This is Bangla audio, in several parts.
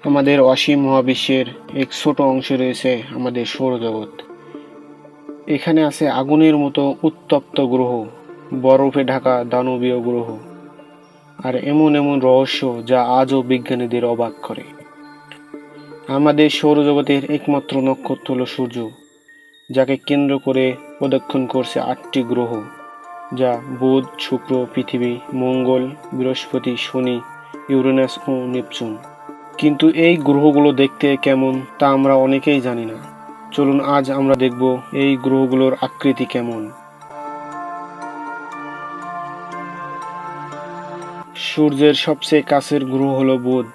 আমাদের অসীম মহাবিশ্বের এক ছোট অংশে রয়েছে আমাদের সৌরজগৎ। এখানে আছে আগুনের মতো উত্তপ্ত গ্রহ, বরফে ঢাকা দানবীয় গ্রহ, আর এমন এমন রহস্য যা আজও বিজ্ঞানীদের অবাক করে। আমাদের সৌরজগতের একমাত্র নক্ষত্র হল সূর্য, যাকে কেন্দ্র করে প্রদক্ষিণ করছে 8টি গ্রহ, যা বুধ, শুক্র, পৃথিবী, মঙ্গল, বৃহস্পতি, শনি, ইউরেনাস ও নেপচুন। কিন্তু এই গ্রহগুলো দেখতে কেমন তা আমরা অনেকেই জানি না। চলুন আজ আমরা দেখব এই গ্রহগুলোর আকৃতি কেমন। সূর্যের সবচেয়ে কাছের গ্রহ হলো বুধ।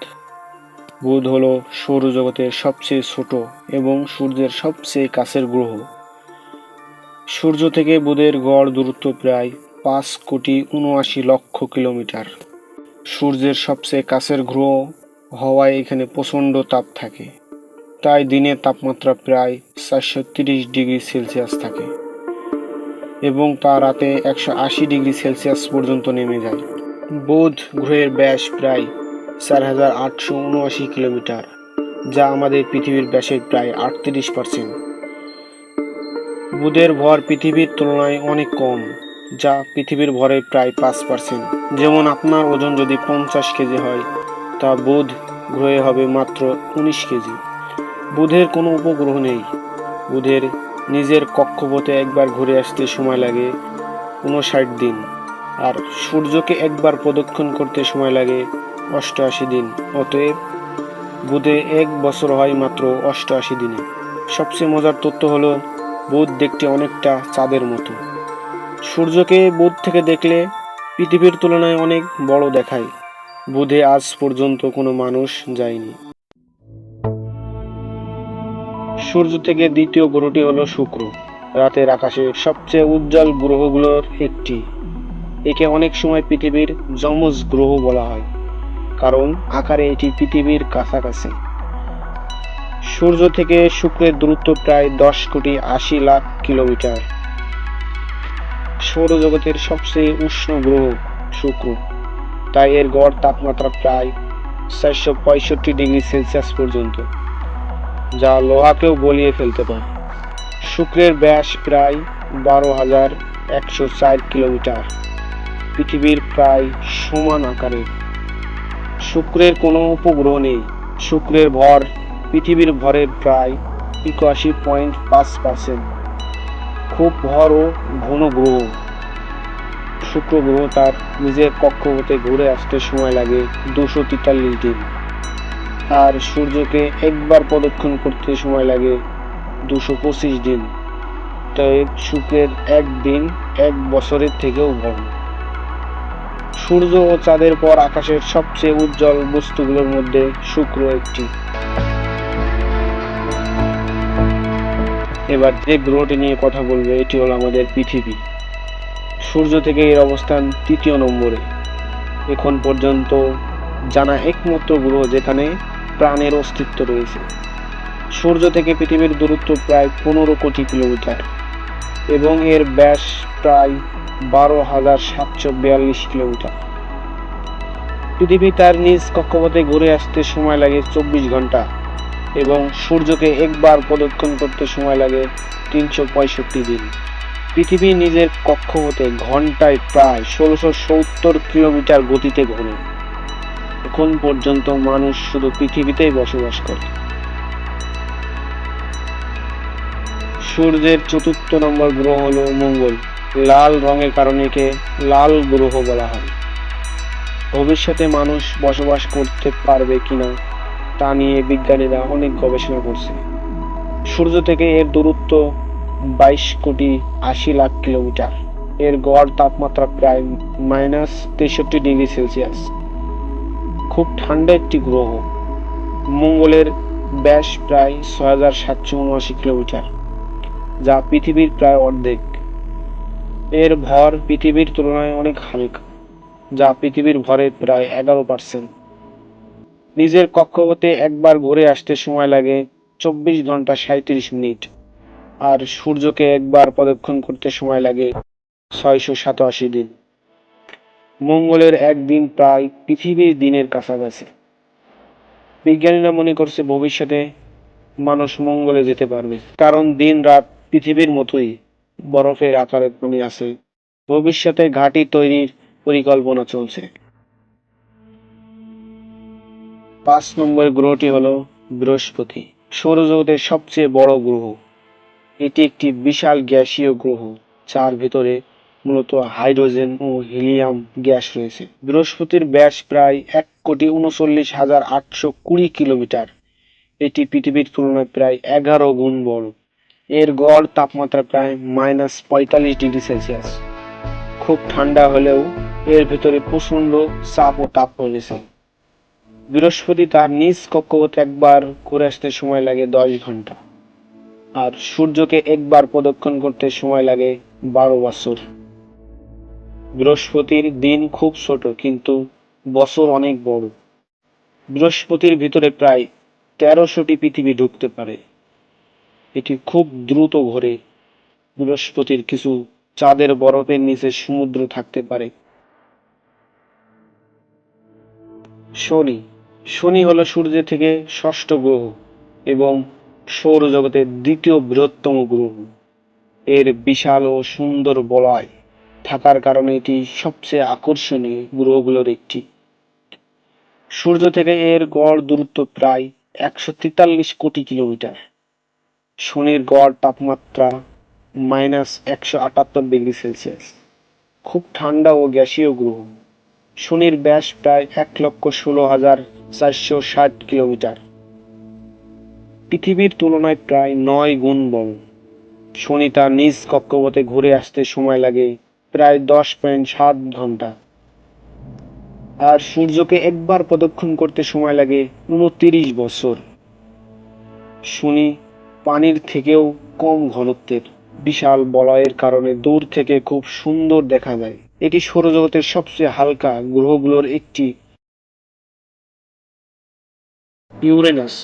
বুধ হলো সৌরজগতের সবচেয়ে ছোট এবং সূর্যের সবচেয়ে কাছের গ্রহ। সূর্য থেকে বুধের গড় দূরত্ব প্রায় 5,79,00,000 কিলোমিটার। সূর্যের সবচেয়ে কাছের গ্রহ হওয়ায় এখানে প্রচণ্ড তাপ থাকে, তাই দিনের তাপমাত্রা প্রায় 430 ডিগ্রি সেলসিয়াস থাকে এবং তা রাতে 180 ডিগ্রি সেলসিয়াস পর্যন্ত নেমে যায়। বুধ গ্রহের ব্যাস প্রায় 4,879 কিলোমিটার, যা আমাদের পৃথিবীর ব্যাসের প্রায় 38%। বুধের ভর পৃথিবীর তুলনায় অনেক কম, যা পৃথিবীর ভরের প্রায় 5%। যেমন আপনার ওজন যদি 50 কেজি হয়, তা বুধ গ্রহে হবে মাত্র 19 কেজি। বুধের কোনো উপগ্রহ নেই। বুধের নিজের কক্ষপথে একবার ঘুরে আসতে সময় লাগে 59 দিন, আর সূর্যকে একবার প্রদক্ষিণ করতে সময় লাগে 88 দিন। অতএব বুধে এক বছর হয় মাত্র 88 দিনে। সবচেয়ে মজার তথ্য হলো বুধ দেখতে অনেকটা চাঁদের মতো। সূর্যকে বুধ থেকে দেখলে পৃথিবীর তুলনায় অনেক বড় দেখায়। বুধে আজ পর্যন্ত কোনো মানুষ যায়নি। সূর্য থেকে দ্বিতীয় গ্রহটি হলো শুক্র, রাতের আকাশে সবচেয়ে উজ্জ্বল গ্রহগুলোর একটি। একে অনেক সময় পৃথিবীর যমজ গ্রহ বলা হয়, কারণ আকারে এটি পৃথিবীর কাছাকাছি। সূর্য থেকে শুক্রের দূরত্ব প্রায় 10,80,00,000 কিলোমিটার। সৌরজগতের সবচেয়ে উষ্ণ গ্রহ শুক্র, তাই এর গড় তাপমাত্রা প্রায় 465 ডিগ্রি সেলসিয়াস পর্যন্ত, যা লোহাকেও গলিয়ে ফেলতে পারে। শুক্রের ব্যাস প্রায় 12,104 কিলোমিটার, পৃথিবীর প্রায় সমান আকারের। শুক্রের কোনো উপগ্রহ নেই। শুক্রের ভর পৃথিবীর ভরের প্রায় 81.5%। খুব ভর ও ঘন গ্রহ। শুক্র গ্রহ তার নিজের কক্ষপথে ঘুরে আসতে সময় লাগে 243 দিন, আর সূর্যকে একবার প্রদক্ষিণ করতে সময় লাগে 225 দিন। তাই শুক্রের এক দিন 1 বছরের থেকেও বড়। সূর্য ও চাঁদের পর আকাশের সবচেয়ে উজ্জ্বল বস্তুগুলোর মধ্যে শুক্র একটি। এবার যে গ্রহটি নিয়ে কথা বলবো এটি হলো আমাদের পৃথিবী। সূর্য থেকে এর অবস্থান 3য় নম্বরে। এখন পর্যন্ত জানা একমাত্র গ্রহ যেখানে প্রাণের অস্তিত্ব রয়েছে। সূর্য থেকে পৃথিবীর দূরত্ব প্রায় 15 কোটি কিলোমিটার এবং এর ব্যাস প্রায় 12,742 কিলোমিটার। পৃথিবী তার নিজ কক্ষপথে ঘুরে আসতে সময় লাগে 24 ঘন্টা এবং সূর্যকে একবার প্রদক্ষিণ করতে সময় লাগে 365 দিন। পৃথিবী নিজের কক্ষপথে ঘন্টায় প্রায় 1670 কিলোমিটার গতিতে ঘোরে। এখন পর্যন্ত মানুষ শুধু পৃথিবীতেই বসবাস করে। সূর্যের 4র্থ নম্বর গ্রহ হলো মঙ্গল। লাল রঙের কারণে একে লাল গ্রহ বলা হয়। ভবিষ্যতে মানুষ বসবাস করতে পারবে কিনা তা নিয়ে বিজ্ঞানীরা অনেক গবেষণা করছে। সূর্য থেকে এর দূরত্ব 22,80,00,000 কিলোমিটার। এর গড় তাপমাত্রা প্রায় -63 ডিগ্রি সেলসিয়াস। খুব ঠান্ডা একটি গ্রহ। মঙ্গলের ব্যাস প্রায় 6,779 কিলোমিটার, যা পৃথিবীর প্রায় অর্ধেক। এর ভর পৃথিবীর তুলনায় অনেক হালকা, যা পৃথিবীর ভরের প্রায় 11%। নিজের কক্ষপথে একবার ঘুরে আসতে সময় লাগে 24 ঘন্টা 37 মিনিট, আর সূর্যকে একবার প্রদক্ষিণ করতে সময় লাগে 687 দিন। মঙ্গলের একদিন প্রায় পৃথিবীর দিনের কাছাকাছি। বিজ্ঞানীরা মনে করছে ভবিষ্যতে মানুষ মঙ্গলে যেতে পারবে, কারণ দিন রাত পৃথিবীর মতোই বরফের আকারে কমে আছে। ভবিষ্যতে ঘাঁটি তৈরির পরিকল্পনা চলছে। 5 নম্বর গ্রহটি হলো বৃহস্পতি, সৌরজগতের সবচেয়ে বড় গ্রহ। এটি একটি বিশাল গ্যাসীয় গ্রহ যার ভিতরে মূলত হাইড্রোজেন ও হিলিয়াম গ্যাস রয়েছে। বৃহস্পতির ব্যাস প্রায় 1,39,820 কিলোমিটার। এটি পৃথিবীর তুলনায় প্রায় 11 গুণ বড়। এর গড় তাপমাত্রা প্রায় -45 ডিগ্রি সেলসিয়াস। খুব ঠান্ডা হলেও এর ভেতরে প্রচন্ড চাপ ও তাপ রয়েছে। বৃহস্পতি তার নিজ কক্ষপথে একবার ঘুরে আসতে সময় লাগে 10 ঘন্টা, আর সূর্যকে একবার প্রদক্ষিণ করতে সময় লাগে 12 বছর। বৃহস্পতির দিন খুব ছোট কিন্তু বছর অনেক বড়। বৃহস্পতির ভিতরে প্রায় 1300টি পৃথিবী ঢুকতে পারে। এটি খুব দ্রুত ঘোরে। বৃহস্পতির কিছু চাঁদের বরফের নিচে সমুদ্র থাকতে পারে। শনি শনি হলো সূর্যের থেকে ষষ্ঠ গ্রহ এবং সৌরজগতের দ্বিতীয় বৃহত্তম গ্রহ। এর বিশাল ও সুন্দর বলয় থাকার কারণে এটি সবচেয়ে আকর্ষণীয় গ্রহগুলোর একটি। সূর্য থেকে এর গড় দূরত্ব প্রায় 143 কোটি কিলোমিটার। শনির গড় তাপমাত্রা -178 ডিগ্রি সেলসিয়াস। খুব ঠান্ডা ও গ্যাসীয় গ্রহ। শনির ব্যাস প্রায় 1,16,460 কিলোমিটার। পৃথিবীর তুলনায় প্রায় 9 গুণ বড়। শনি তার নিজ কক্ষপথে ঘুরে আসতে সময় লাগে প্রায় 10.7 ঘন্টা, আর সূর্যকে একবার প্রদক্ষিণ করতে সময় লাগে 29 বছর। শনি পানির থেকেও কম ঘনত্বের। বিশাল বলয়ের কারণে দূর থেকে খুব সুন্দর দেখা যায়। এটি সৌরজগতের সবচেয়ে হালকা গ্রহগুলোর একটি। ইউরেনাস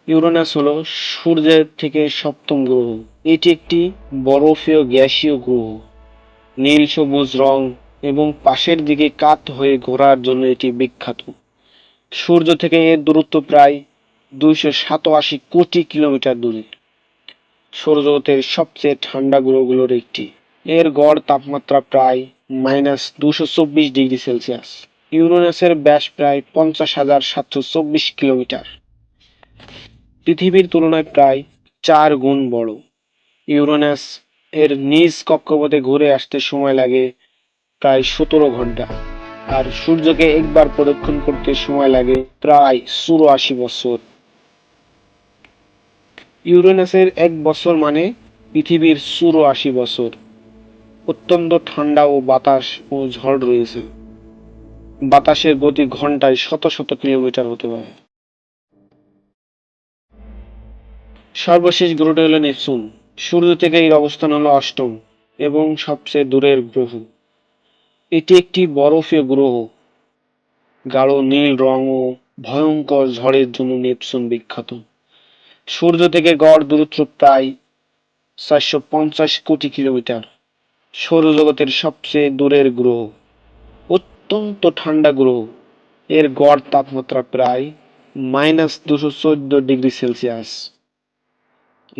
ইউরেনাস হলো সূর্যের থেকে সপ্তম গ্রহ। এটি একটি বরফীয় গ্যাসীয় গ্রহ। নীল সবুজ রং এবং পাশের দিকে কাত হয়ে ঘোরার জন্য এটি বিখ্যাত। সূর্য থেকে এর দূরত্ব প্রায় 287 কোটি কিলোমিটার দূরে। সৌরজগতের সবচেয়ে ঠান্ডা গ্রহগুলোর একটি। এর গড় তাপমাত্রা প্রায় -224 ডিগ্রি সেলসিয়াস। ইউরেনাসের ব্যাস প্রায় 50,724 কিলোমিটার। পৃথিবীর তুলনায় প্রায় 4 গুণ বড়। ইউরেনাস এর নিজ কক্ষপথে ঘুরে আসতে সময় লাগে প্রায় 17 ঘন্টা, আর সূর্যকে একবার প্রদক্ষিণ করতে সময় লাগে প্রায় 84 বছর। ইউরেনাসের 1 বছর মানে পৃথিবীর 84 বছর। অত্যন্ত ঠান্ডা ও বাতাস ও ঝড় রয়েছে। বাতাসের গতি ঘন্টায় শত শত কিলোমিটার হতে পারে। সর্বশেষ গ্রহটি হলো নেপচুন। সূর্য থেকে এর অবস্থান হলো অষ্টম এবং সবচেয়ে দূরের গ্রহ। এটি একটি বরফীয় গ্রহ। গাঢ় নীল রং ও ভয়ঙ্কর ঝড়ের জন্য নেপচুন বিখ্যাত। সূর্য থেকে গড় দূরত্ব প্রায় 450 কোটি কিলোমিটার। সৌরজগতের সবচেয়ে দূরের গ্রহ। অত্যন্ত ঠান্ডা গ্রহ। এর গড় তাপমাত্রা প্রায় -214 ডিগ্রি সেলসিয়াস।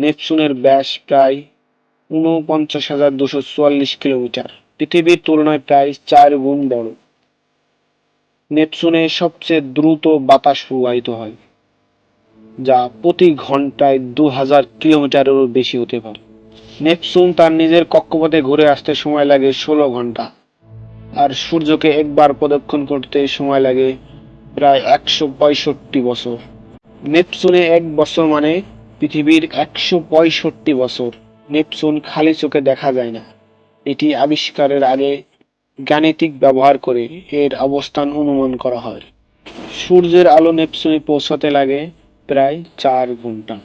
নেপচুনের ব্যাস প্রায় 49,244 কিলোমিটার। পৃথিবীর তুলনায় প্রায় 4 গুণ বড়। নেপচুনে সবচেয়ে দ্রুত বাতাস প্রবাহিত হয়, যা প্রতি ঘন্টায় 2000 কিলোমিটারেরও বেশি হতে পারে। নেপচুন তার নিজের কক্ষপথে ঘুরে আসতে সময় লাগে 16 ঘন্টা, আর সূর্যকে একবার প্রদক্ষিণ করতে সময় লাগে প্রায় 165 বছর। নেপচুনে 1 বছর মানে পৃথিবীর 165 বছর। নেপচুন খালি চোখে দেখা যায় না। এটি আবিষ্কারের আগে গাণিতিক ব্যবহার করে এর অবস্থান অনুমান করা হয়। সূর্যের আলো নেপচুনে পৌঁছাতে লাগে প্রায় 4 ঘন্টা।